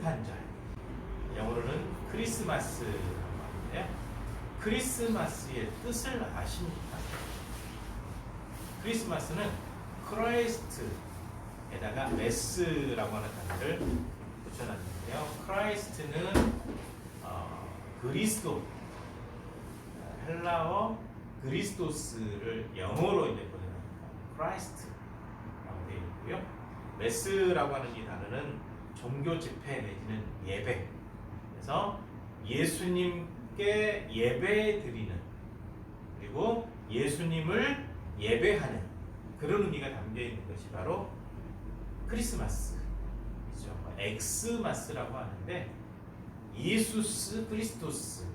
성탄절, 영어로는 크리스마스라고 하는데요. 크리스마스의 뜻을 아십니까? 크리스마스는 크라이스트에다가 메스라고 하는 단어를 붙여놨는데요. 크라이스트는 그리스도, 헬라어 그리스도스를 영어로 이제 번역합니다. 크라이스트라고 되어 있고요. 메스라고 하는 이 단어는 종교 집회 내지는 예배. 그래서 예수님께 예배 드리는, 그리고 예수님을 예배하는 그런 의미가 담겨 있는 것이 바로 크리스마스이죠. 엑스마스라고 하는데 예수스 크리스토스,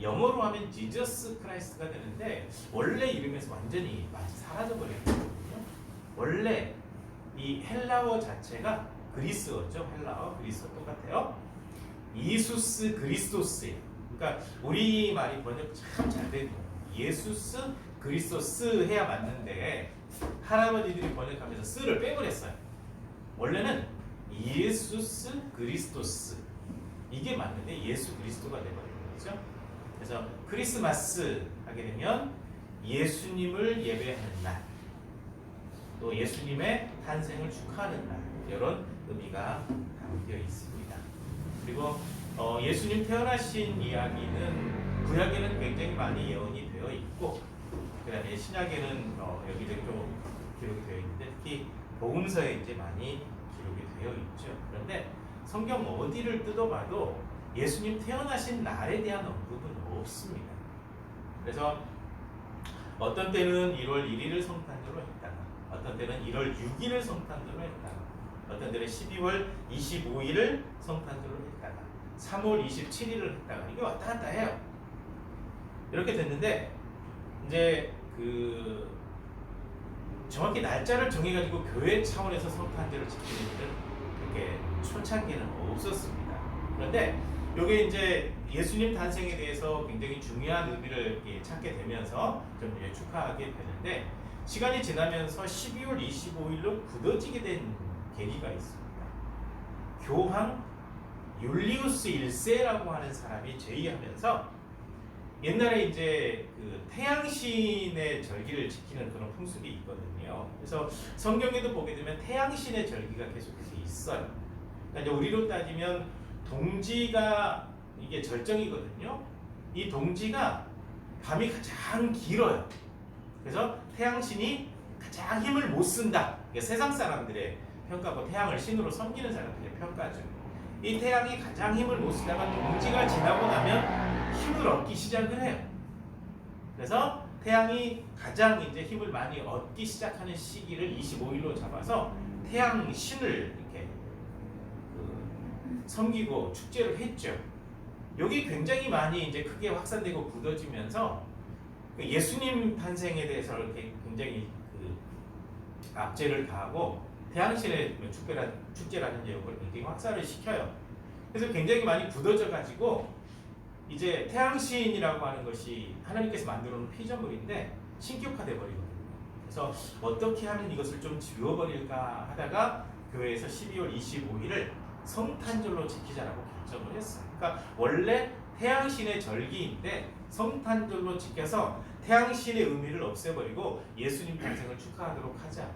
영어로 하면 지저스 크라이스트가 되는데 원래 이름에서 완전히 많이 사라져 버렸거든요. 원래 이 헬라어 자체가 그리스어죠. 헬라어 그리스어 똑같아요. 예수스 그리스도스예요. 그러니까 우리 말이 번역 참 잘 되죠. 예수스 그리스도스 해야 맞는데 할아버지들이 번역하면서 스를 빼버렸어요. 원래는 예수스 그리스도스 이게 맞는데 예수 그리스도가 되버린 거죠. 그래서 크리스마스 하게 되면 예수님을 예배하는 날, 또 예수님의 탄생을 축하하는 날, 이런 의미가 담겨 있습니다. 그리고 예수님 태어나신 이야기는 구약에는 굉장히 많이 예언이 되어 있고, 그다음에 신약에는 여기저기 좀 기록이 되어 있는데 특히 복음서에 이제 많이 기록이 되어 있죠. 그런데 성경 어디를 뜯어봐도 예수님 태어나신 날에 대한 언급은 없습니다. 그래서 어떤 때는 1월 1일을 성탄절로 했다가, 어떤 때는 1월 6일을 성탄절로 했다가, 어떤 때는 12월 25일을 성탄절로 했다가, 3월 27일을 했다가, 이게 왔다 갔다 해요. 이렇게 됐는데 이제 정확히 날짜를 정해가지고 교회 차원에서 성탄절을 지키는 일은 그렇게 초창기는 없었습니다. 그런데 이게 이제 예수님 탄생에 대해서 굉장히 중요한 의미를 찾게 되면서 좀 축하하게 되는데, 시간이 지나면서 12월 25일로 굳어지게 된 계기가 있습니다. 교황 율리우스 1세라고 하는 사람이 제의하면서 옛날에 이제 태양신의 절기를 지키는 그런 풍습이 있거든요. 그래서 성경에도 보게 되면 태양신의 절기가 계속해서 있어요. 그러니까 이제 우리로 따지면 동지가 이게 절정이거든요. 이 동지가 밤이 가장 길어요. 그래서 태양신이 가장 힘을 못 쓴다. 세상 사람들의 평가고 태양을 신으로 섬기는 사람들의 평가죠. 이 태양이 가장 힘을 못 쓰다가 동지가 지나고 나면 힘을 얻기 시작을 해요. 그래서 태양이 가장 이제 힘을 많이 얻기 시작하는 시기를 25일로 잡아서 태양 신을 이렇게 섬기고 축제를 했죠. 여기 굉장히 많이 이제 크게 확산되고 굳어지면서 예수님 탄생에 대해서 이렇게 굉장히 압제를 가하고 태양신의 축제라는 내용을 굉장히 확산을 시켜요. 그래서 굉장히 많이 굳어져 가지고 이제 태양신이라고 하는 것이 하나님께서 만들어 놓은 피조물인데 신격화돼 버리거든요. 그래서 어떻게 하면 이것을 좀 지워버릴까 하다가 교회에서 12월 25일을 성탄절로 지키자라고 결정을 했어요. 그러니까 원래 태양신의 절기인데 성탄절로 지켜서 태양신의 의미를 없애버리고 예수님 탄생을 축하하도록 하자.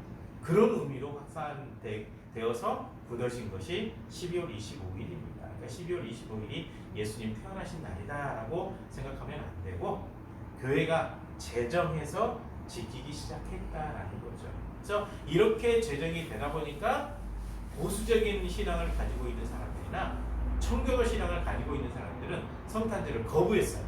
그런 의미로 확산되어서 굳어진 것이 12월 25일입니다. 그러니까 12월 25일이 예수님 태어나신 날이다라고 생각하면 안 되고 교회가 제정해서 지키기 시작했다라는 거죠. 그래서 이렇게 제정이 되다 보니까 보수적인 신앙을 가지고 있는 사람들이나 청교도 신앙을 가지고 있는 사람들은 성탄절을 거부했어요.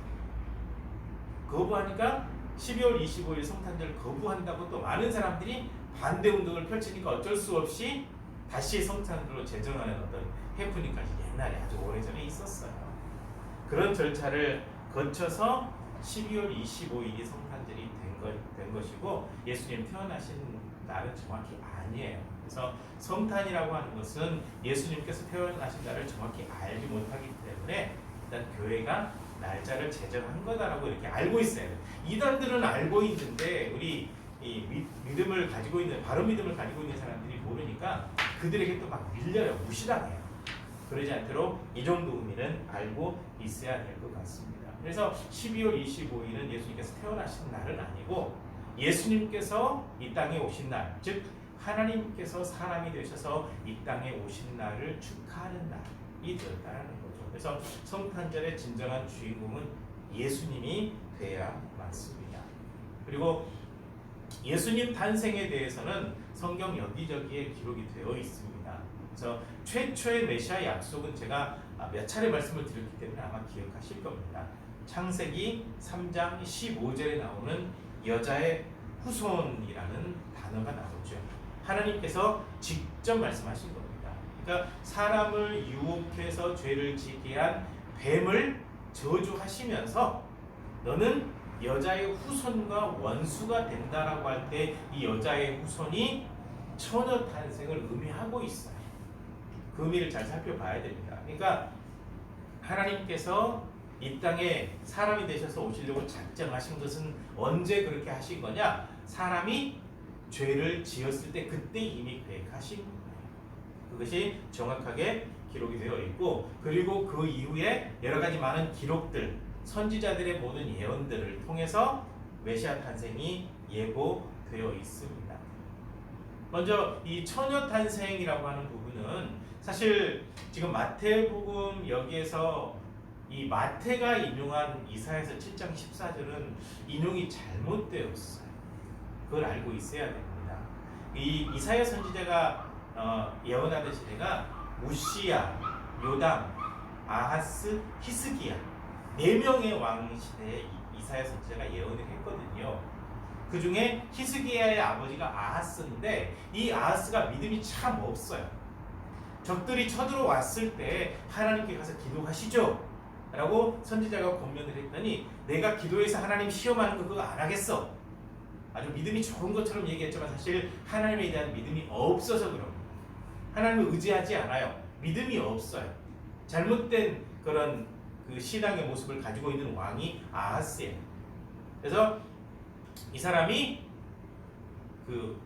거부하니까 12월 25일 성탄절을 거부한다고 또 많은 사람들이 반대 운동을 펼치니까 어쩔 수 없이 다시 성탄절로 제정하는 어떤 해프닝까지 옛날에 아주 오래전에 있었어요. 그런 절차를 거쳐서 12월 25일이 성탄절이 된 것이고 예수님 태어나신 날은 정확히 아니에요. 그래서 성탄이라고 하는 것은 예수님께서 태어나신 날을 정확히 알지 못하기 때문에 일단 교회가 날짜를 제정한 거다라고 이렇게 알고 있어요. 이단들은 알고 있는데 우리 이 믿음을 가지고 있는 바른 믿음을 가지고 있는 사람들이 모르니까 그들에게 또 막 밀려요. 무시당해요. 그러지 않도록 이 정도 의미는 알고 있어야 될 것 같습니다. 그래서 12월 25일은 예수님께서 태어나신 날은 아니고 예수님께서 이 땅에 오신 날, 즉 하나님께서 사람이 되셔서 이 땅에 오신 날을 축하하는 날이 되었다는 거죠. 그래서 성탄절의 진정한 주인공은 예수님이 돼야 맞습니다. 그리고 예수님 탄생에 대해서는 성경 여기저기에 기록이 되어 있습니다. 그래서 최초의 메시아 약속은 제가 몇 차례 말씀을 드렸기 때문에 아마 기억하실 겁니다. 창세기 3장 15절에 나오는 여자의 후손이라는 단어가 나오죠. 하나님께서 직접 말씀하신 겁니다. 그러니까 사람을 유혹해서 죄를 지게 한 뱀을 저주하시면서 너는 여자의 후손과 원수가 된다라고 할 때 이 여자의 후손이 처녀 탄생을 의미하고 있어요. 그 의미를 잘 살펴봐야 됩니다. 그러니까 하나님께서 이 땅에 사람이 되셔서 오시려고 작정하신 것은 언제 그렇게 하신 거냐? 사람이 죄를 지었을 때 그때 이미 계획하신 거예요. 그것이 정확하게 기록이 되어 있고, 그리고 그 이후에 여러 가지 많은 기록들, 선지자들의 모든 예언들을 통해서 메시아 탄생이 예고되어 있습니다. 먼저 이 처녀 탄생이라고 하는 부분은 사실 지금 마태복음 여기에서 이 마태가 인용한 이사야서 7장 14절은 인용이 잘못되었어요. 그걸 알고 있어야 됩니다. 이 이사야 선지자가 예언하던 시대가 우시야, 요담, 아하스, 히스기야 4명의 왕 시대에 이사야 선지자가 예언을 했거든요. 그 중에 히스기야의 아버지가 아하스인데 이 아하스가 믿음이 참 없어요. 적들이 쳐들어왔을 때 하나님께 가서 기도하시죠 라고 선지자가 권면을 했더니 내가 기도해서 하나님 시험하는 거 그거 안 하겠어. 아주 믿음이 좋은 것처럼 얘기했지만 사실 하나님에 대한 믿음이 없어서 그럽니다. 하나님을 의지하지 않아요. 믿음이 없어요. 잘못된 그런 그 신앙의 모습을 가지고 있는 왕이 아하스예요. 그래서 이 사람이 그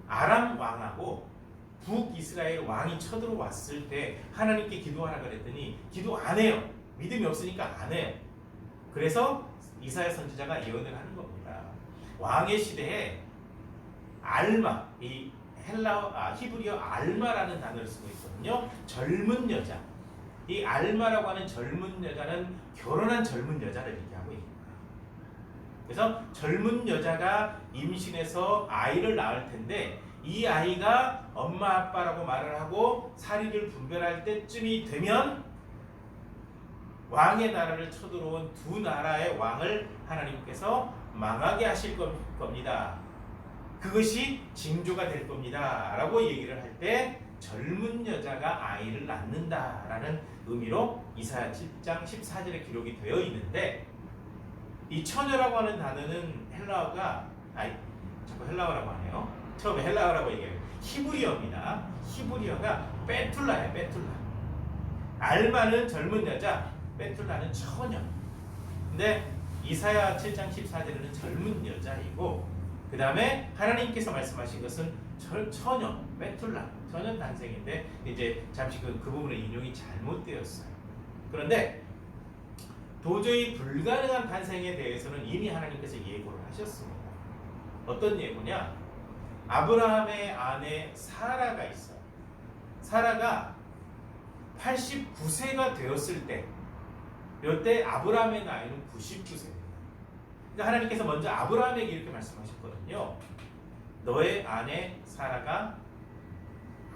아람 왕하고 북이스라엘 왕이 쳐들어왔을 때 하나님께 기도하라 그랬더니 기도 안 해요. 믿음이 없으니까 안 해요. 그래서 이사야 선지자가 예언을 하는 겁니다. 왕의 시대에 알마, 이 히브리어 알마라는 단어를 쓰고 있거든요. 젊은 여자. 이 알마라고 하는 젊은 여자는 결혼한 젊은 여자를 얘기하고 있는 거예요. 그래서 젊은 여자가 임신해서 아이를 낳을 텐데 이 아이가 엄마 아빠라고 말을 하고 사리를 분별할 때쯤이 되면 왕의 나라를 쳐들어온 두 나라의 왕을 하나님께서 망하게 하실 겁니다. 그것이 징조가 될 겁니다 라고 얘기를 할 때 젊은 여자가 아이를 낳는다라는 의미로 이사야 7장 14절에 기록이 되어 있는데, 이 처녀라고 하는 단어는 헬라어가 자꾸 헬라어라고 하네요. 처음에 헬라어라고 얘기해요. 히브리어입니다. 히브리어가 베툴라예요. 베툴라. 알마는 젊은 여자, 베툴라는 처녀. 근데 이사야 7장 14절에는 젊은 여자이고, 그 다음에 하나님께서 말씀하신 것은 처녀, 베툴라, 처녀 탄생인데 이제 잠시 그 부분의 인용이 잘못되었어요. 그런데 도저히 불가능한 탄생에 대해서는 이미 하나님께서 예고를 하셨습니다. 어떤 예고냐? 아브라함의 아내 사라가 있어요. 사라가 89세가 되었을 때, 이때 아브라함의 나이는 99세입니다. 그러니까 하나님께서 먼저 아브라함에게 이렇게 말씀하셨거든요. 너의 아내 사라가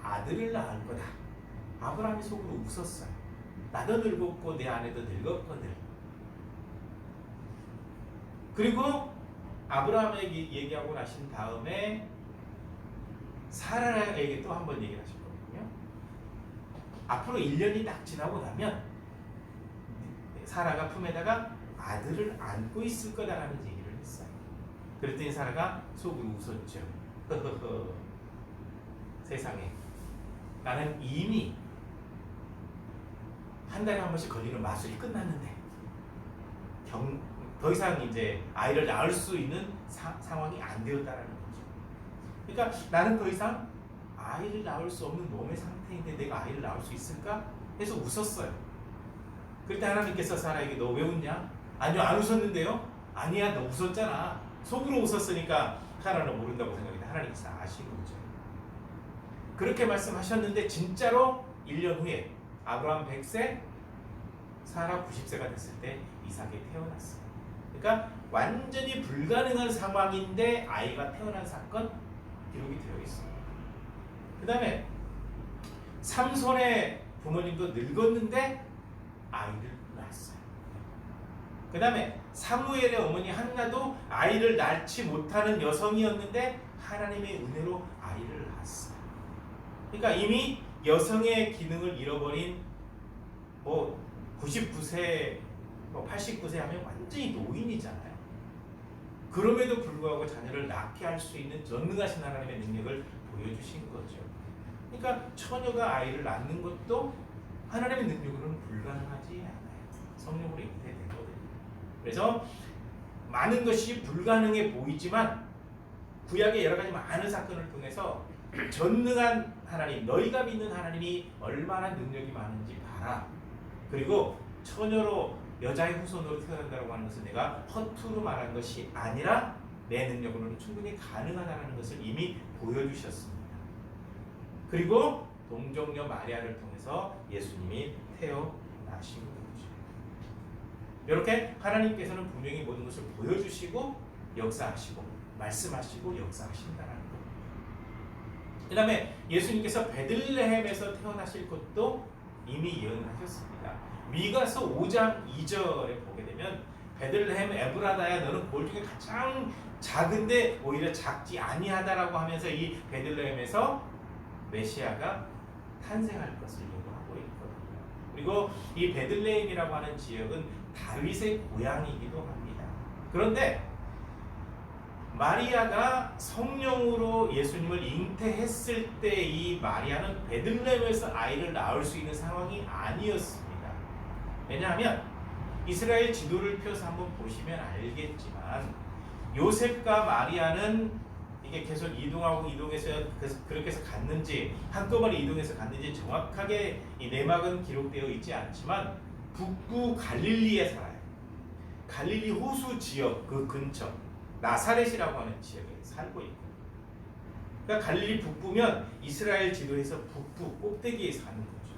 아들을 낳을 거다. 아브라함이 속으로 웃었어요. 나도 늙었고 내 아내도 늙었거든. 그리고 아브라함에게 얘기하고 나신 다음에 사라에게 또 한 번 얘기를 하셨거든요. 앞으로 1년이 딱 지나고 나면 사라가 품에다가 아들을 안고 있을 거다라는 얘기를 했어요. 그랬더니 사라가 속으로 웃었죠. 세상에 나는 이미 한 달에 한 번씩 걸리는 마술이 끝났는데 더 이상 이제 아이를 낳을 수 있는 상황이 안 되었다라는 거죠. 그러니까 나는 더 이상 아이를 낳을 수 없는 몸의 상태인데 내가 아이를 낳을 수 있을까? 해서 웃었어요. 그때 하나님께서 사라에게 너 왜 웃냐? 아니요, 안 웃었는데요. 아니야, 너 웃었잖아. 속으로 웃었으니까 하나는 모른다고 생각했는데 하나님께서 아시는 거죠. 그렇게 말씀하셨는데 진짜로 1년 후에 아브라함 100세, 사라 90세가 됐을 때 이삭이 태어났어요. 그러니까 완전히 불가능한 상황인데 아이가 태어난 사건 기록이 되어 있어요. 그 다음에 삼손의 부모님도 늙었는데 아이를 낳았어요. 그 다음에 사무엘의 어머니 한나도 아이를 낳지 못하는 여성이었는데 하나님의 은혜로 아이를 낳았어요. 그러니까 이미 여성의 기능을 잃어버린 99세, 89세 하면 완전히 노인이잖아요. 그럼에도 불구하고 자녀를 낳게 할 수 있는 전능하신 하나님의 능력을 보여주신 거죠. 그러니까 처녀가 아이를 낳는 것도 하나님의 능력으로는 불가능하지 않아요. 성령으로 잉태되거든요. 그래서 많은 것이 불가능해 보이지만 구약의 여러 가지 많은 사건을 통해서 전능한 하나님, 너희가 믿는 하나님이 얼마나 능력이 많은지 봐라. 그리고 처녀로 여자의 후손으로 태어난다고 하는 것은 내가 허투루 말한 것이 아니라 내 능력으로는 충분히 가능하다는 것을 이미 보여주셨습니다. 그리고 동정녀 마리아를 통해서 예수님이 태어나신 거죠. 이렇게 하나님께서는 분명히 모든 것을 보여주시고 역사하시고 말씀하시고 역사하신다는 것. 그 다음에 예수님께서 베들레헴에서 태어나실 것도 이미 예언하셨습니다. 미가서 5장 2절에 보게 되면 베들레헴 에브라다야 너는 볼 중에 가장 작은데 오히려 작지 아니하다라고 하면서 이 베들레헴에서 메시아가 탄생할 것을 예고하고 있거든요. 그리고 이 베들레헴이라고 하는 지역은 다윗의 고향이기도 합니다. 그런데 마리아가 성령으로 예수님을 잉태했을 때 이 마리아는 베들레헴에서 아이를 낳을 수 있는 상황이 아니었습니다. 왜냐하면 이스라엘 지도를 펴서 한번 보시면 알겠지만 요셉과 마리아는 이게 계속 이동해서 그렇게 해서 갔는지 한꺼번에 이동해서 갔는지 정확하게 이 내막은 기록되어 있지 않지만 북부 갈릴리에 살아요. 갈릴리 호수 지역 그 근처 나사렛이라고 하는 지역에 살고 있고, 그러니까 갈릴리 북부면 이스라엘 지도에서 북부 꼭대기에 사는 거죠.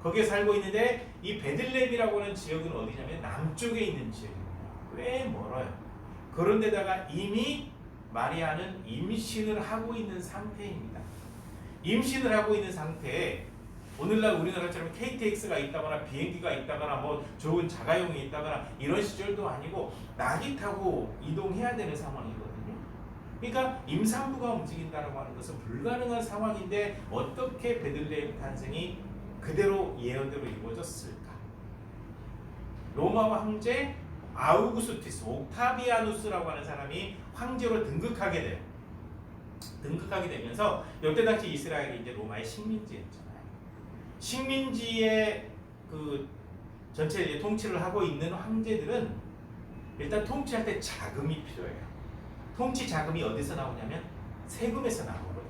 거기에 살고 있는데 이 베들레헴이라고 하는 지역은 어디냐면 남쪽에 있는 지역입니다. 꽤 멀어요. 그런데다가 이미 마리아는 임신을 하고 있는 상태입니다. 임신을 하고 있는 상태에 오늘날 우리나라처럼 KTX가 있다거나 비행기가 있다거나 좋은 자가용이 있다거나 이런 시절도 아니고 낙이 타고 이동해야 되는 상황이거든요. 그러니까 임산부가 움직인다고 하는 것은 불가능한 상황인데 어떻게 베들레헴 탄생이 그대로 예언대로 이루어졌을까? 로마 황제 아우구스투스 옥타비아누스라고 하는 사람이 황제로 등극하게 돼요. 등극하게 되면서 이때 당시 이스라엘이 이제 로마의 식민지였잖아요. 식민지의 그 전체 이제 통치를 하고 있는 황제들은 일단 통치할 때 자금이 필요해요. 통치 자금이 어디서 나오냐면 세금에서 나오거든요.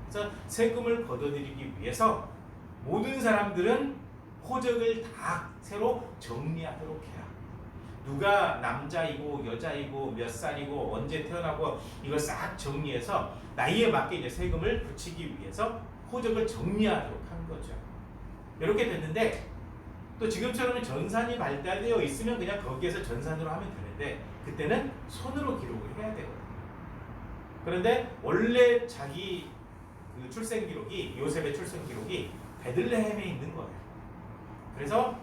그래서 세금을 걷어들이기 위해서 모든 사람들은 호적을 다 새로 정리하도록 해요. 누가 남자이고 여자이고 몇 살이고 언제 태어나고 이걸 싹 정리해서 나이에 맞게 이제 세금을 붙이기 위해서 호적을 정리하도록 한 거죠. 이렇게 됐는데 또 지금처럼 전산이 발달되어 있으면 그냥 거기에서 전산으로 하면 되는데 그때는 손으로 기록을 해야 되거든요. 그런데 원래 자기 그 출생 기록이 요셉의 출생 기록이 베들레헴에 있는 거예요. 그래서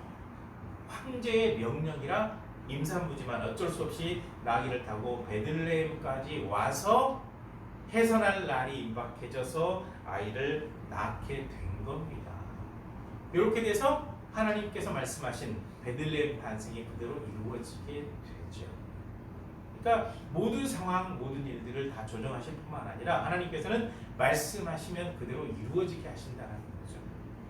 황제의 명령이라 임산부지만 어쩔 수 없이 나귀를 타고 베들레헴까지 와서 해산할 날이 임박해져서 아이를 낳게 된 겁니다. 이렇게 돼서 하나님께서 말씀하신 베들레헴 탄생이 그대로 이루어지게 되죠. 그러니까 모든 상황, 모든 일들을 다 조정하실 뿐만 아니라 하나님께서는 말씀하시면 그대로 이루어지게 하신다는 거죠.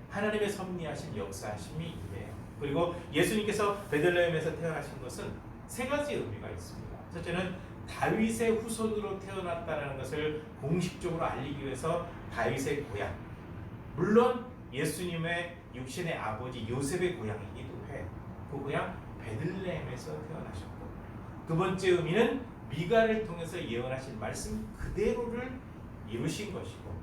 하나님의 섭리하신 역사하심이 이래요. 그리고 예수님께서 베들레헴에서 태어나신 것은 세 가지 의미가 있습니다. 첫째는 다윗의 후손으로 태어났다는 것을 공식적으로 알리기 위해서 다윗의 고향, 물론 예수님의 육신의 아버지 요셉의 고향이기도 해. 그 고향 베들레헴에서 태어나셨고, 두 번째 의미는 미가를 통해서 예언하신 말씀 그대로를 이루신 것이고,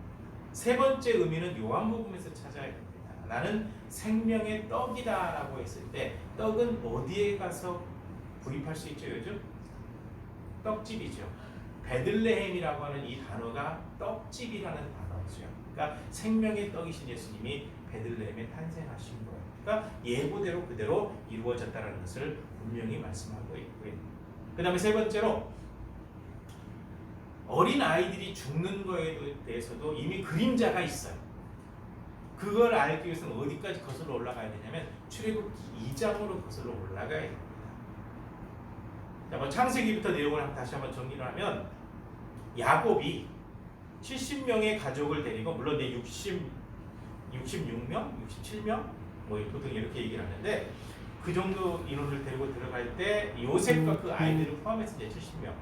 세 번째 의미는 요한복음에서 찾아야 됩니다. 나는 생명의 떡이다 라고 했을 때 떡은 어디에 가서 구입할 수 있죠? 요즘 떡집이죠. 베들레헴이라고 하는 이 단어가 떡집이라는 단어죠. 그러니까 생명의 떡이신 예수님이 베들레헴에 탄생하신 거예요. 그러니까 예고대로 그대로 이루어졌다는 것을 분명히 말씀하고 있고요. 그 다음에 세 번째로 어린 아이들이 죽는 거에 대해서도 이미 그림자가 있어요. 그걸 알기 위해서는 어디까지 거슬러 올라가야 되냐면 출애굽기 2장으로 거슬러 올라가야 됩니다. 자, 뭐 창세기부터 내용을 다시 한번 정리를 하면, 야곱이 70명의 가족을 데리고, 물론 66명, 67명 뭐 보통 이렇게 얘기를 하는데, 그 정도 인원을 데리고 들어갈 때 요셉과 그 아이들을 포함해서 이제 70명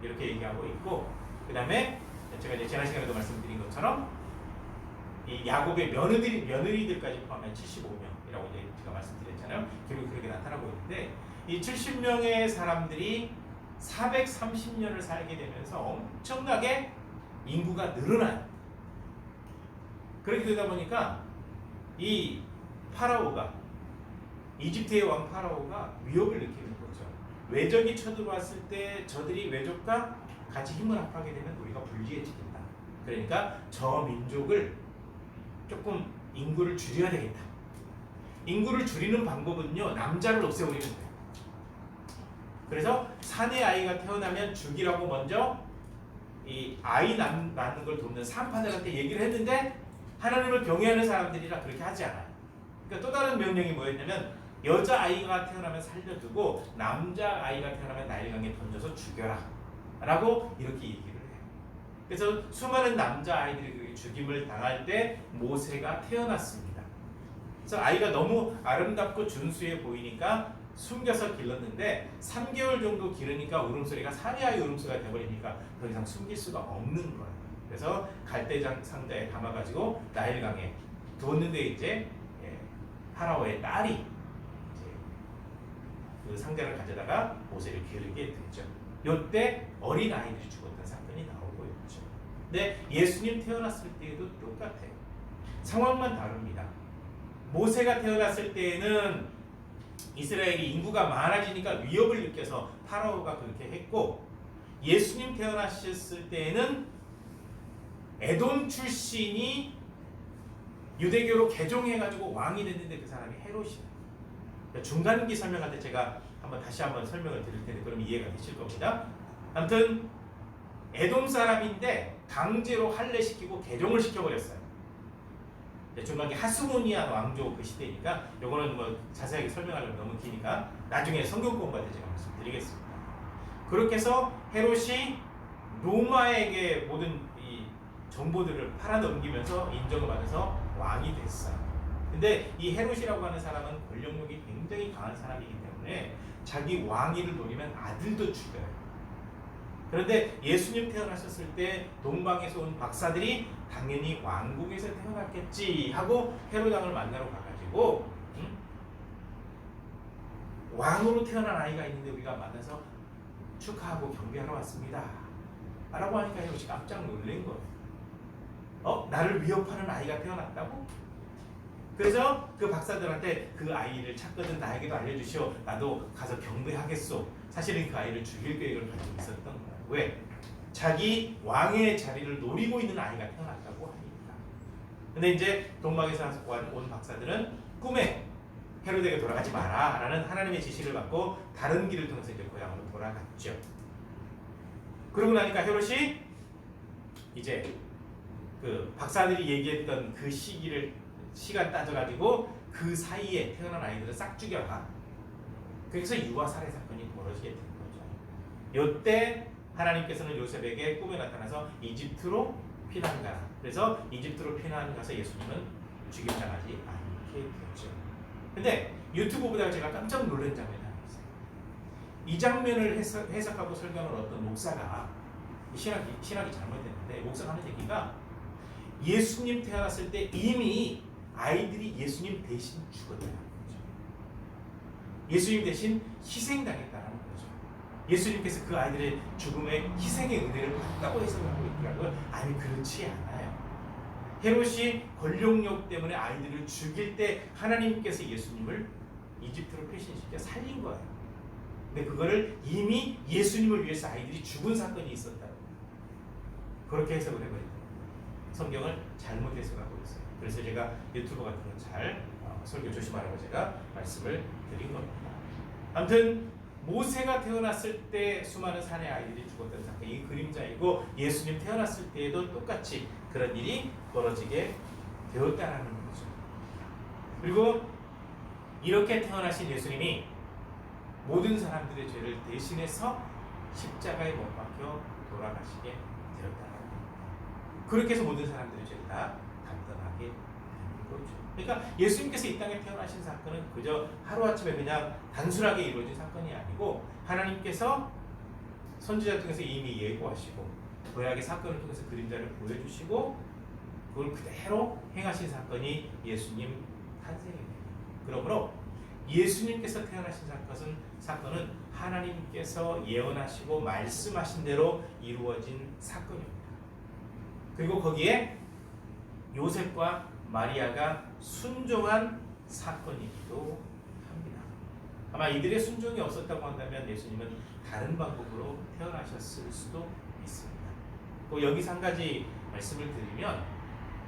이렇게 얘기하고 있고, 그 다음에 제가 이제 지난 시간에도 말씀드린 것처럼 이 야곱의 며느리들까지 포함한 75명이라고 이제 제가 말씀드렸잖아요. 결국 그렇게 나타나고 있는데, 이 70명의 사람들이 430년을 살게 되면서 엄청나게 인구가 늘어나요. 그렇게 되다 보니까 이 파라오가, 이집트의 왕 파라오가 위협을 느끼는 거죠. 외적이 쳐들어왔을 때 저들이 외적과 같이 힘을 합하게 되면 우리가 불리해지겠다. 그러니까 저 민족을 조금 인구를 줄여야 되겠다. 인구를 줄이는 방법은요, 남자를 없애버리는 거예요. 그래서 사내 아이가 태어나면 죽이라고 먼저 이 아이 낳는 걸 돕는 산파들한테 얘기를 했는데, 하나님을 경외하는 사람들이라 그렇게 하지 않아요. 그러니까 또 다른 명령이 뭐였냐면, 여자 아이가 태어나면 살려두고 남자 아이가 태어나면 나일강에 던져서 죽여라 라고 이렇게 얘기를 해요. 그래서 수많은 남자 아이들이 죽임을 당할 때 모세가 태어났습니다. 그래서 아이가 너무 아름답고 준수해 보이니까 숨겨서 길렀는데, 3개월 정도 기르니까 울음소리가 사내아이 울음소리가 돼버리니까 더 이상 숨길 수가 없는 거예요. 그래서 갈대장 상자에 담아가지고 나일강에 두었는데, 이제 파라오의 딸이 이제 그 상자를 가져다가 모세를 기르게 되죠. 이때 어린 아이들이 죽었던 사건이 나오고 있죠. 근데 예수님 태어났을 때에도 똑같아요. 상황만 다릅니다. 모세가 태어났을 때에는 이스라엘이 인구가 많아지니까 위협을 느껴서 파라오가 그렇게 했고, 예수님 태어나셨을 때에는 에돔 출신이 유대교로 개종해가지고 왕이 됐는데 그 사람이 헤롯이에요. 중간기 설명할 때 제가 다시 한번 설명을 드릴 텐데 그럼 이해가 되실 겁니다. 아무튼 에돔 사람인데 강제로 할례시키고 개종을 시켜버렸어요. 중간기 하스모니아 왕조 그 시대니까 요거는 뭐 자세하게 설명하려면 너무 기니까 나중에 성경 공부할 때 제가 말씀드리겠습니다. 그렇게 해서 헤롯이 로마에게 모든 이 정보들을 팔아넘기면서 인정을 받아서 왕이 됐어요. 근데 이 헤롯이라고 하는 사람은 권력력이 굉장히 강한 사람이기 때문에 자기 왕위를 노리면 아들도 죽여요. 그런데 예수님 태어나셨을 때 동방에서 온 박사들이 당연히 왕궁에서 태어났겠지 하고 헤롯 왕을 만나러 가가지고 왕으로 태어난 아이가 있는데 우리가 만나서 축하하고 경배하러 왔습니다 라고 하니까 헤롯이 깜짝 놀란 거예요. 나를 위협하는 아이가 태어났다고? 그래서 그 박사들한테 그 아이를 찾거든 나에게도 알려주시오. 나도 가서 경배하겠소. 사실은 그 아이를 죽일 계획을 가지고 있었던 거예요. 왜? 자기 왕의 자리를 노리고 있는 아이가 태어났다고 하니까. 근데 이제 동방에서 온 박사들은 꿈에 헤롯에게 돌아가지 마라 라는 하나님의 지시를 받고 다른 길을 통해서 이제 고향으로 돌아갔죠. 그러고 나니까 헤롯이 이제 그 박사들이 얘기했던 그 시간 따져가지고 그 사이에 태어난 아이들을 싹 죽여라. 그래서 유아 살해 사건이 벌어지게 된 거죠. 이때 하나님께서는 요셉에게 꿈에 나타나서 이집트로 피난 가라. 그래서 이집트로 피난 가서 예수님은 죽임당하지 않게 됐죠. 근데 유튜브 보다가 제가 깜짝 놀란 장면이 하나 있어요. 이 장면을 해석하고 설교하는 어떤 목사가 신학이 잘못됐는데 목사가 하는 얘기가 예수님 태어났을 때 이미 아이들이 예수님 대신 죽었다는 거죠. 예수님 대신 희생당했다는 거죠. 예수님께서 그 아이들의 죽음에 희생의 은혜를 받다고 해석을 하고 있더라고요. 아니, 그렇지 않아요. 헤롯이 권력욕 때문에 아이들을 죽일 때 하나님께서 예수님을 이집트로 패신시켜 살린 거예요. 근데 그거를 이미 예수님을 위해서 아이들이 죽은 사건이 있었다고 그렇게 해석을 해버립니다. 성경을 잘못 해석하고 있어요. 그래서 제가 유튜브 같은 거 잘 설교 조심하라고 제가 말씀을 드린 겁니다. 아무튼 모세가 태어났을 때 수많은 산의 아이들이 죽었던 사건, 이 그림자이고 예수님 태어났을 때에도 똑같이 그런 일이 벌어지게 되었다라는 거죠. 그리고 이렇게 태어나신 예수님이 모든 사람들의 죄를 대신해서 십자가에 못 박혀 돌아가시게 되었다라는 겁니다. 그렇게 해서 모든 사람들의 죄를 다 감당하게 되는 거죠. 그러니까 예수님께서 이 땅에 태어나신 사건은 그저 하루아침에 그냥 단순하게 이루어진 사건이 아니고 하나님께서 선지자 통해서 이미 예고하시고 구약의 사건을 통해서 그림자를 보여주시고 그걸 그대로 행하신 사건이 예수님 탄생입니다. 그러므로 예수님께서 태어나신 사건은 하나님께서 예언하시고 말씀하신 대로 이루어진 사건입니다. 그리고 거기에 요셉과 마리아가 순종한 사건이기도 합니다. 아마 이들의 순종이 없었다고 한다면 예수님은 다른 방법으로 태어나셨을 수도 있습니다. 또 여기서 한 가지 말씀을 드리면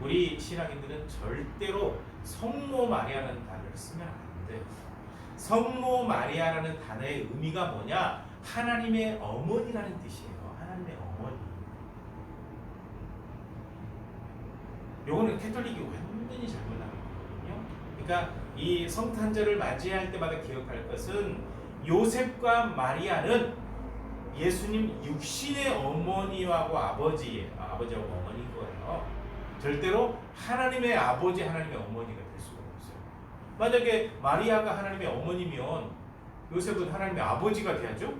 우리 신앙인들은 절대로 성모 마리아라는 단어를 쓰면 안 돼요. 성모 마리아라는 단어의 의미가 뭐냐? 하나님의 어머니라는 뜻이에요. 하나님의 어머니. 요거는 캐톨릭이 완전히 잘못 나온 거거든요. 그러니까 이 성탄절을 맞이할 때마다 기억할 것은 요셉과 마리아는 예수님 육신의 어머니하고 아버지하고 어머니인 거예요. 절대로 하나님의 아버지, 하나님의 어머니가 될 수가 없어요. 만약에 마리아가 하나님의 어머니면 요셉은 하나님의 아버지가 돼야죠.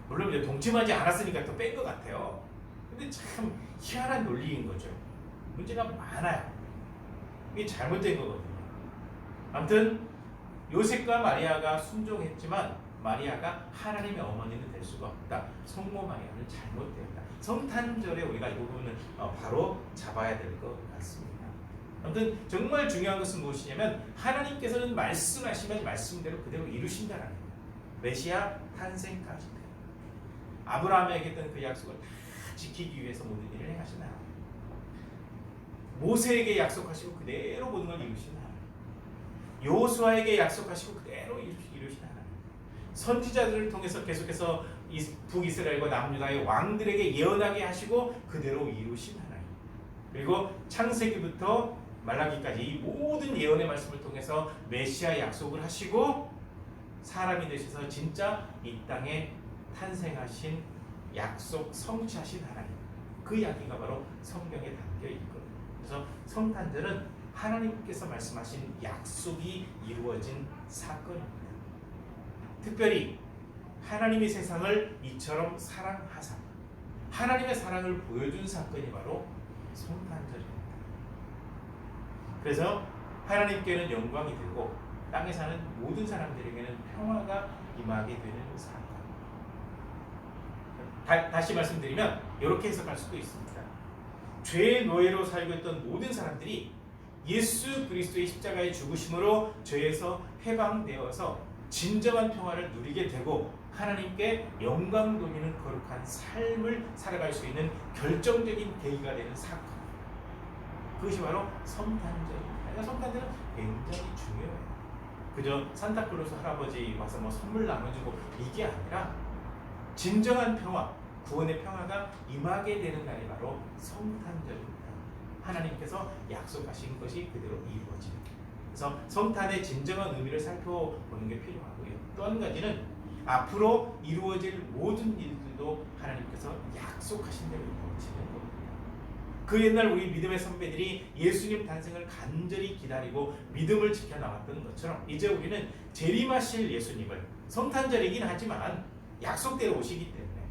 물론 이제 동침하지 않았으니까 더 뺀 것 같아요. 근데 참 희한한 논리인 거죠. 문제가 많아요. 이게 잘못된 거거든요. 아무튼 요셉과 마리아가 순종했지만 마리아가 하나님의 어머니는 될 수가 없다. 성모 마리아는 잘못되었다. 성탄절에 우리가 이 부분을 바로 잡아야 될 것 같습니다. 아무튼 정말 중요한 것은 무엇이냐면 하나님께서는 말씀하시면 말씀대로 그대로 이루신다는 거예요. 메시아 탄생까지 아브라함에게 했던 그 약속을 다 지키기 위해서 모든 일을 행하신 하나님. 모세에게 약속하시고 그대로 모든 걸 이루신 하나님. 여호수아에게 약속하시고 그대로 이루신 하나님. 선지자들을 통해서 계속해서 북이스라엘과 남유다의 왕들에게 예언하게 하시고 그대로 이루신 하나님. 그리고 창세기부터 말라기까지 이 모든 예언의 말씀을 통해서 메시아 약속을 하시고 사람이 되셔서 진짜 이 땅에 탄생하신 약속 성취하신 하나님. 그 이야기가 바로 성경에 담겨 있거든요. 그래서 성탄절은 하나님께서 말씀하신 약속이 이루어진 사건입니다. 특별히 하나님이 세상을 이처럼 사랑하사 하나님의 사랑을 보여준 사건이 바로 성탄절입니다. 그래서 하나님께는 영광이 되고 땅에 사는 모든 사람들에게는 평화가 임하게 되는 사건. 다시 말씀드리면 이렇게 해석할 수도 있습니다. 죄의 노예로 살고 있던 모든 사람들이 예수 그리스도의 십자가의 죽으심으로 죄에서 해방되어서 진정한 평화를 누리게 되고 하나님께 영광 돌리는 거룩한 삶을 살아갈 수 있는 결정적인 계기가 되는 사건. 그것이 바로 성탄절입니다. 그러니까 성탄절은 굉장히 중요해요. 그저 산타클로스 할아버지 와서 뭐 선물 나눠주고 이게 아니라 진정한 평화, 구원의 평화가 임하게 되는 날이 바로 성탄절입니다. 하나님께서 약속하신 것이 그대로 이루어지는. 그래서 성탄의 진정한 의미를 살펴보는 게 필요하고요. 또 한 가지는 앞으로 이루어질 모든 일들도 하나님께서 약속하신 대로 이루어지는 겁니다. 그 옛날 우리 믿음의 선배들이 예수님 탄생을 간절히 기다리고 믿음을 지켜나왔던 것처럼 이제 우리는 재림하실 예수님을 성탄절이긴 하지만 약속대로 오시기 때문에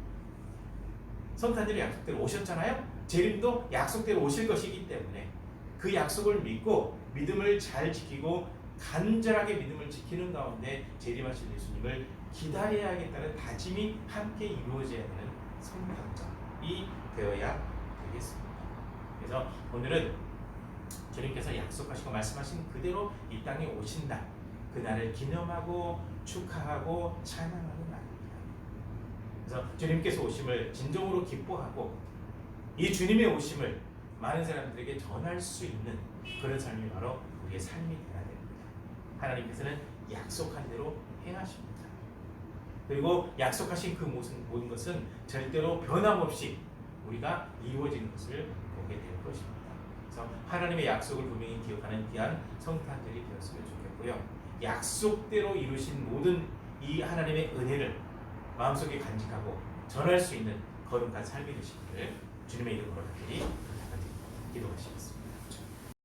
성탄절이 약속대로 오셨잖아요. 재림도 약속대로 오실 것이기 때문에 그 약속을 믿고 믿음을 잘 지키고 간절하게 믿음을 지키는 가운데 재림하실 예수님을 기다려야겠다는 다짐이 함께 이루어져야 되는 성탄절이 되어야 되겠습니다. 그래서 오늘은 주님께서 약속하시고 말씀하신 그대로 이 땅에 오신 날, 그날을 기념하고 축하하고 찬양하는 날입니다. 그래서 주님께서 오심을 진정으로 기뻐하고 이 주님의 오심을 많은 사람들에게 전할 수 있는 그런 삶이 바로 우리의 삶이 되어야 됩니다. 하나님께서는 약속한 대로 행하십니다. 그리고 약속하신 그 모든 것은 절대로 변함없이 우리가 이루어지는 것을 보게 될 것입니다. 그래서 하나님의 약속을 분명히 기억하는 귀한 성탄절이 되었으면 좋겠고요. 약속대로 이루신 모든 이 하나님의 은혜를 마음속에 간직하고 전할 수 있는 거룩한 삶이 되시기를 주님의 이름으로 간절히 부탁드립니다. 기도하시겠습니다.